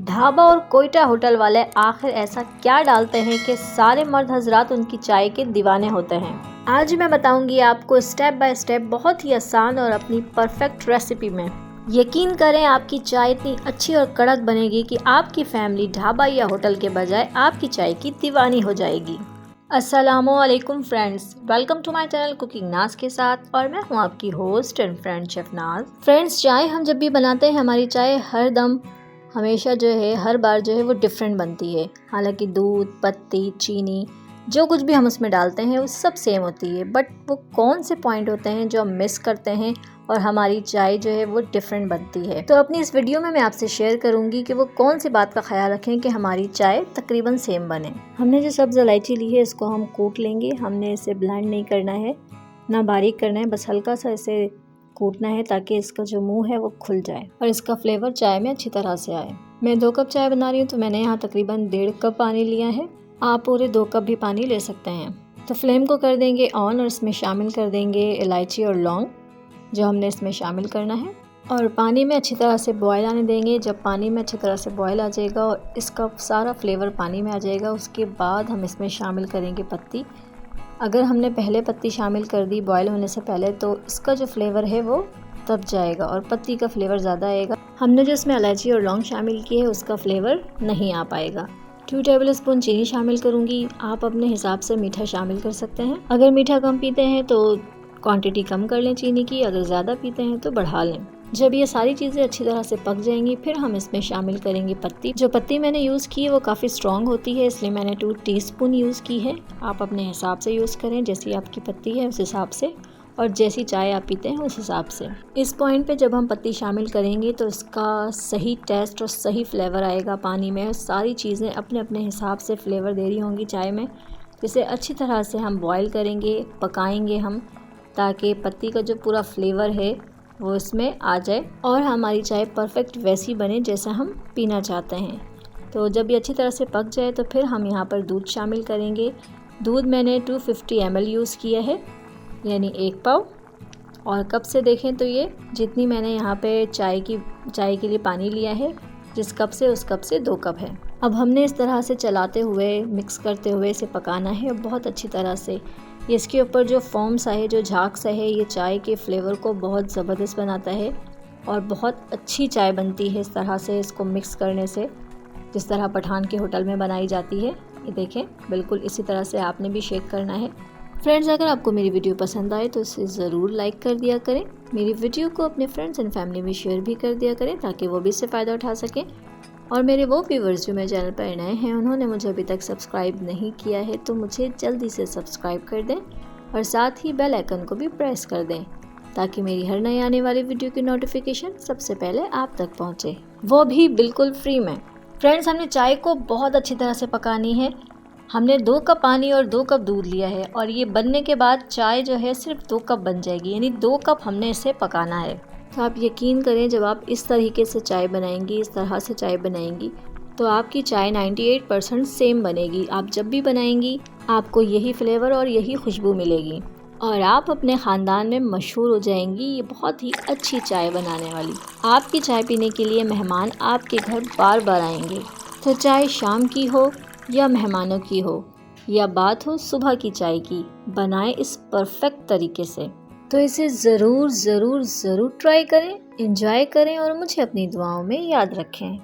ढाबा और कोयटा होटल वाले आखिर ऐसा क्या डालते हैं कि सारे मर्द हजरात उनकी चाय के दीवाने होते हैं। आज मैं बताऊंगी आपको स्टेप बाय स्टेप बहुत ही आसान और अपनी परफेक्ट रेसिपी में। यकीन करें आपकी चाय इतनी अच्छी और कड़क बनेगी कि आपकी फैमिली ढाबा या होटल के बजाय आपकी चाय की दीवानी हो जाएगी। अस्सलामुअलैकुम friends, welcome to my channel cooking Naaz के साथ और मैं हूं आपकी host and friend chef Naaz. Friends, चाय हम जब भी बनाते हैं हमारी चाय हर दम हमेशा हर बार वो डिफरेंट बनती है। हालांकि दूध, पत्ती, चीनी जो कुछ भी हम उसमें डालते हैं वो सब सेम होती है, बट वो कौन से पॉइंट होते हैं जो हम मिस करते हैं और हमारी चाय वो डिफरेंट बनती है। तो अपनी इस वीडियो में मैं आपसे शेयर करूंगी कि वो कौन सी बात का ख्याल रखें कि हमारी चाय तकरीबन सेम बने। हमने जो सब्ज़ इलायची ली है इसको हम कूट लेंगे। हमने इसे ब्लेंड नहीं करना है, ना बारीक करना है, बस हल्का सा इसे कूटना है ताकि इसका जो मुंह है वो खुल जाए और इसका फ्लेवर चाय में अच्छी तरह से आए। मैं 2 कप चाय बना रही हूँ तो मैंने यहाँ तकरीबन 1.5 कप पानी लिया है। आप पूरे 2 कप भी पानी ले सकते हैं। तो फ्लेम को कर देंगे ऑन और इसमें शामिल कर देंगे इलायची और लौंग जो हमने इसमें शामिल करना है और पानी में अच्छी तरह से बॉयल आने देंगे। जब पानी में अच्छी तरह से बॉयल आ जाएगा और इसका सारा फ्लेवर पानी में आ जाएगा, उसके बाद हम इसमें शामिल करेंगे पत्ती। अगर हमने पहले पत्ती शामिल कर दी बॉयल होने से पहले तो इसका जो फ्लेवर है वो तब जाएगा और पत्ती का फ्लेवर ज़्यादा आएगा। हमने जो इसमें इलायची और लौंग शामिल की है उसका फ्लेवर नहीं आ पाएगा। 2 टेबल स्पून चीनी शामिल करूँगी। आप अपने हिसाब से मीठा शामिल कर सकते हैं। अगर मीठा कम पीते हैं तो क्वांटिटी कम कर लें चीनी की, अगर ज़्यादा पीते हैं तो बढ़ा लें। जब ये सारी चीज़ें अच्छी तरह से पक जाएंगी फिर हम इसमें शामिल करेंगे पत्ती। जो पत्ती मैंने यूज़ की है वो काफ़ी स्ट्रॉन्ग होती है, इसलिए मैंने 2 टीस्पून यूज़ की है। आप अपने हिसाब से यूज़ करें, जैसी आपकी पत्ती है उस हिसाब से और जैसी चाय आप पीते हैं उस हिसाब से। इस पॉइंट पे जब हम पत्ती शामिल करेंगे तो इसका सही टेस्ट और सही फ्लेवर आएगा पानी में। सारी चीज़ें अपने अपने हिसाब से फ्लेवर दे रही होंगी चाय में। इसे अच्छी तरह से हम बॉयल करेंगे, पकाएंगे हम, ताकि पत्ती का जो पूरा फ्लेवर है वो इसमें आ जाए और हमारी चाय परफेक्ट वैसी बने जैसा हम पीना चाहते हैं। तो जब ये अच्छी तरह से पक जाए तो फिर हम यहाँ पर दूध शामिल करेंगे। दूध मैंने 250 ml यूज़ किया है, यानी 1 पाव। और कप से देखें तो ये जितनी मैंने यहाँ पे चाय के लिए पानी लिया है, जिस कप से उस कप से 2 कप है। अब हमने इस तरह से चलाते हुए मिक्स करते हुए इसे पकाना है और बहुत अच्छी तरह से। इसके ऊपर जो फोम सा है, जो झाग सा है, ये चाय के फ्लेवर को बहुत ज़बरदस्त बनाता है और बहुत अच्छी चाय बनती है इस तरह से इसको मिक्स करने से, जिस तरह पठान के होटल में बनाई जाती है। ये देखें, बिल्कुल इसी तरह से आपने भी शेक करना है। फ्रेंड्स, अगर आपको मेरी वीडियो पसंद आए तो इसे ज़रूर लाइक कर दिया करें। मेरी वीडियो को अपने फ्रेंड्स एंड फैमिली में शेयर भी कर दिया करें ताकि वो भी इससे फ़ायदा उठा सकें। और मेरे वो व्यूवर्स जो मेरे चैनल पर नए हैं, उन्होंने मुझे अभी तक सब्सक्राइब नहीं किया है तो मुझे जल्दी से सब्सक्राइब कर दें और साथ ही बेल आइकन को भी प्रेस कर दें ताकि मेरी हर नई आने वाली वीडियो की नोटिफिकेशन सबसे पहले आप तक पहुंचे, वो भी बिल्कुल फ्री में। फ्रेंड्स, हमने चाय को बहुत अच्छी तरह से पकानी है। हमने 2 कप पानी और 2 कप दूध लिया है और ये बनने के बाद चाय सिर्फ 2 कप बन जाएगी, यानी 2 कप हमने इसे पकाना है। तो आप यकीन करें, जब आप इस तरीके से चाय बनाएंगी, इस तरह से चाय बनाएंगी तो आपकी चाय 98% सेम बनेगी। आप जब भी बनाएंगी आपको यही फ्लेवर और यही खुशबू मिलेगी और आप अपने ख़ानदान में मशहूर हो जाएंगी ये बहुत ही अच्छी चाय बनाने वाली। आपकी चाय पीने के लिए मेहमान आपके घर बार बार आएंगे। तो चाय शाम की हो या मेहमानों की हो या बात हो सुबह की चाय की, बनाएं इस परफेक्ट तरीके से। तो इसे ज़रूर ज़रूर ज़रूर ट्राई करें, एंजॉय करें और मुझे अपनी दुआओं में याद रखें।